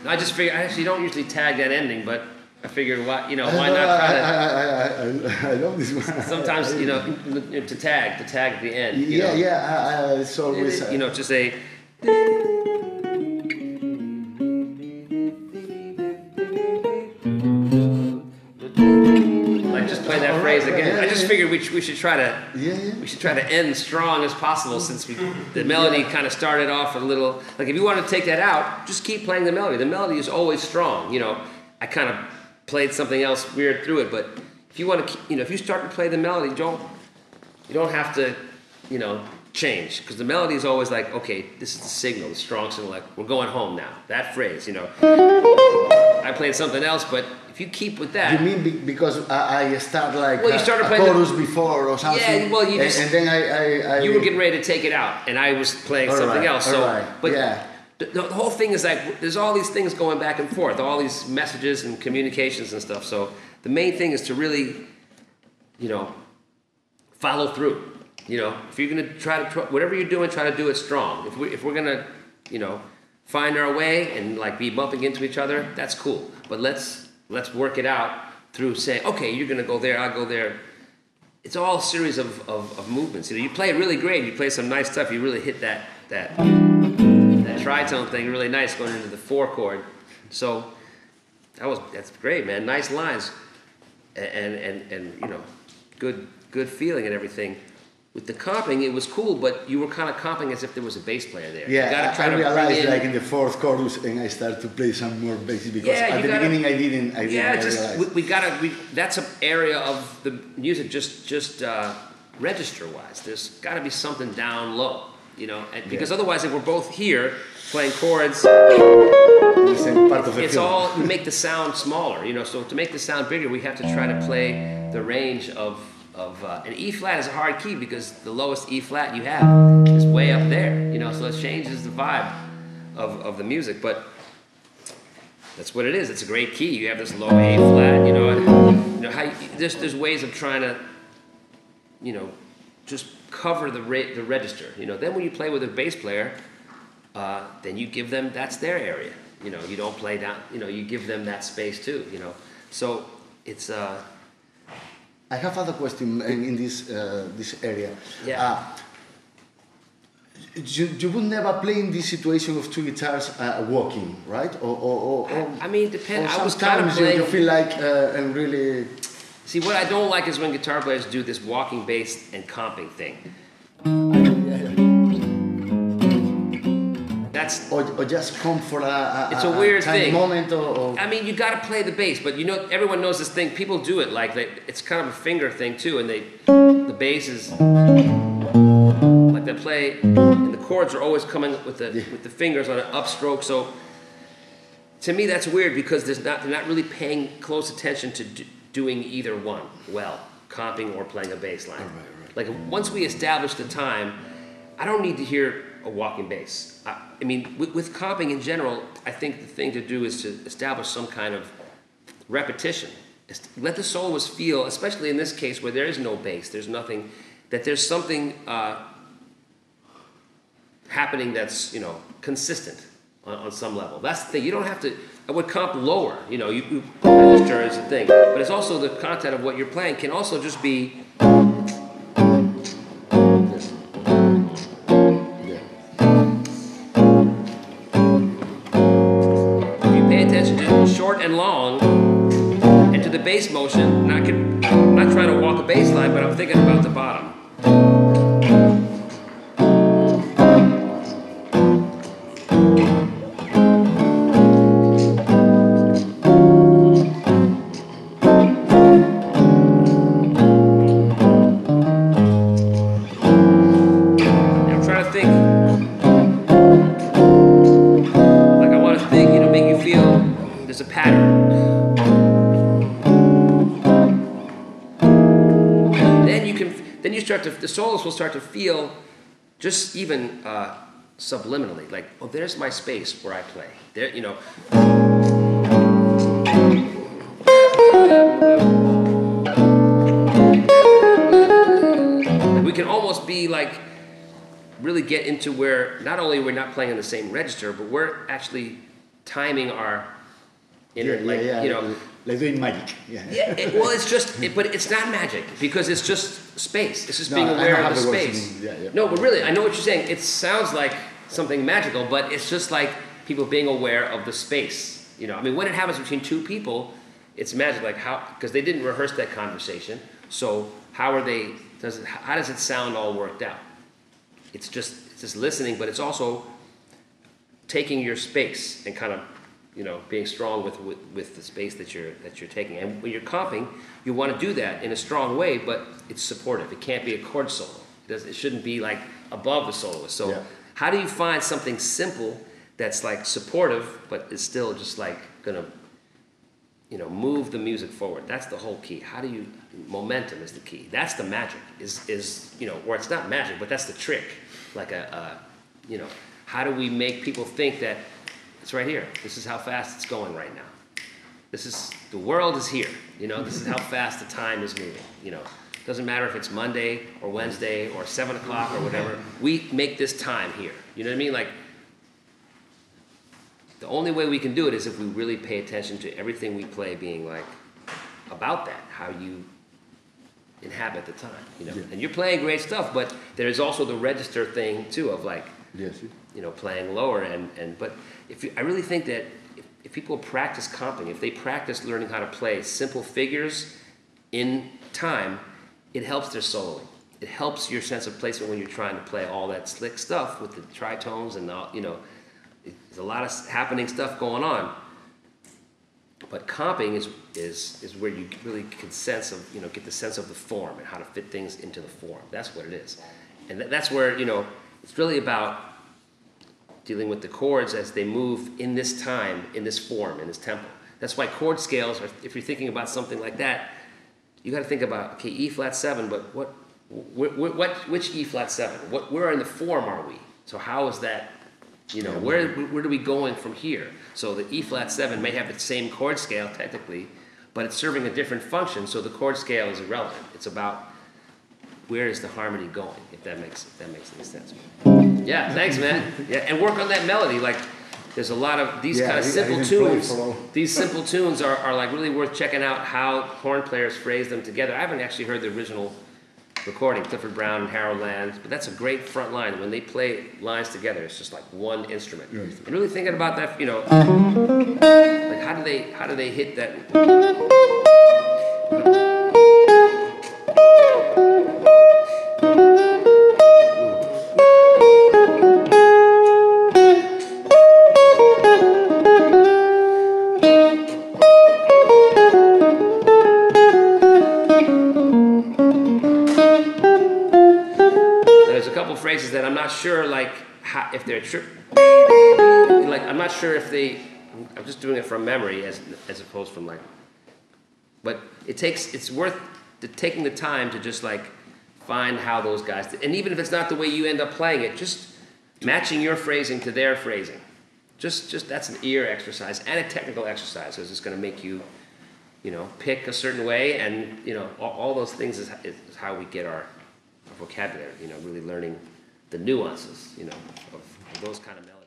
I just figured, I actually don't usually tag that ending, but I figured, why not try to... I love this one. Sometimes, to tag at the end. It's always... just say... Like, just play that phrase again. I just figured we should try to... We should try to end strong as possible, since the melody kind of started off a little... Like, if you want to take that out, just keep playing the melody. The melody is always strong, I kind of played something else weird through it, but if you want to, if you start to play the melody, you don't have to, change, because the melody is always like, okay, this is the signal, the strong signal, like, we're going home now. That phrase, I played something else, but if you keep with that... You mean because I start like you started a chorus before or something? Yeah, well, and then I... You were getting ready to take it out, and I was playing something else. The whole thing is like, there's all these things going back and forth, all these messages and communications and stuff. So the main thing is to really, follow through. If you're going to try to, whatever you're doing, try to do it strong. If we're going to, find our way and like be bumping into each other, that's cool. But let's work it out through saying, okay, you're going to go there, I'll go there. It's all a series of movements. You play it really great. You play some nice stuff. You really hit that tritone thing really nice going into the 4 chord. So that's great, man. Nice lines, and good feeling and everything. With the comping, it was cool, but you were kind of comping as if there was a bass player there. Yeah, you gotta try I realized to like in the 4th chorus, and I started to play some more bass because at the beginning I didn't. That's an area of the music just register-wise. There's got to be something down low. Because otherwise, if we're both here playing chords, the same part of the it's all, you make the sound smaller, so to make the sound bigger, we have to try to play the range of and E flat is a hard key because the lowest E flat you have is way up there, so it changes the vibe of the music, but that's what it is. It's a great key. You have this low A flat, there's ways of trying to, just cover the register. Then when you play with a bass player, then you give them, that's their area. You don't play down, you give them that space too, So it's... I have other question in this area. Yeah. You would never play in this situation of 2 guitars walking, right? Or I mean, depends. I was kind of playing... You feel like and really... See, what I don't like is when guitar players do this walking bass and comping thing. That's... Or just come for it's a weird thing. Moment or... I mean, you got to play the bass, but everyone knows this thing. People do it like it's kind of a finger thing too, and the bass is like they play, and the chords are always coming with the fingers on an upstroke. So to me, that's weird because they're not really paying close attention to doing either one well, comping or playing a bass line. Right. Like once we establish the time, I don't need to hear a walking bass. I mean, with comping in general, I think the thing to do is to establish some kind of repetition. Let the soloist feel, especially in this case where there is no bass, there's nothing, that there's something happening that's, consistent on some level. That's the thing. You don't have to, I would comp lower, you register is the thing. But it's also the content of what you're playing can also just be short and long, and to the bass motion, and I'm not trying to walk a bass line, but I'm thinking about the bottom. And I'm trying to think, like I want to think, make you feel there's a pattern. Then you start to, the soloist will start to feel just even subliminally, like, oh, there's my space where I play. There, we can almost be like, really get into where not only we're not playing in the same register, but we're actually timing our inner, you know, like doing magic. Well, it's just, but it's not magic because it's just space. It's just being aware of the space. No, but really, I know what you're saying. It sounds like something magical, but it's just like people being aware of the space. You know, I mean, when it happens between two people, it's magic. Like how, because they didn't rehearse that conversation. So how are they? How does it sound all worked out? It's just listening, but it's also taking your space and kind of, you know, being strong with the space that you're taking. And when you're comping, you want to do that in a strong way, but it's supportive. It can't be a chord solo. It shouldn't be like above the soloist. So how do you find something simple that's like supportive, but is still just like gonna, you know, move the music forward? That's the whole key. How do you, momentum is the key. That's the magic, is you know, or it's not magic, but that's the trick. Like you know, how do we make people think that it's right here? This is how fast it's going right now. This is, the world is here. You know, this is how fast the time is moving. You know, doesn't matter if it's Monday or Wednesday or 7 o'clock or whatever. We make this time here. You know what I mean? Like, the only way we can do it is if we really pay attention to everything we play being like about that, how you inhabit the time, you know. And you're playing great stuff, but there's also the register thing too of like, you know, playing lower but I really think that if people practice comping, if they practice learning how to play simple figures in time, it helps their soloing. It helps your sense of placement when you're trying to play all that slick stuff with the tritones and all, you know, there's a lot of happening stuff going on. But comping is where you really can sense of, you know, get the sense of the form and how to fit things into the form. That's what it is. And that's where, you know, it's really about dealing with the chords as they move in this time, in this form, in this tempo. That's why chord scales, if you're thinking about something like that, you got to think about, okay, E flat 7, but which E flat 7? Where in the form are we? So how is that? You know, where are we going from here? So the E flat 7 may have the same chord scale technically, but it's serving a different function, so the chord scale is irrelevant. It's about where is the harmony going, if that makes any sense. Yeah, thanks, man. Yeah, and work on that melody. Like, there's a lot of these kind of simple tunes. These simple tunes are like really worth checking out how horn players phrase them together. I haven't actually heard the original recording, Clifford Brown and Harold Land, but that's a great front line. When they play lines together, it's just like one instrument. And really thinking about that, you know, like how do they hit that? Phrases that I'm not sure, like, if they're like, I'm not sure if I'm just doing it from memory as opposed from like, but it's worth taking the time to just like find how those guys did. And even if it's not the way you end up playing it, just matching your phrasing to their phrasing. Just that's an ear exercise and a technical exercise, because it's going to make you, you know, pick a certain way, and, you know, all those things is how we get our vocabulary, you know, really learning the nuances, you know, of those kind of melodies.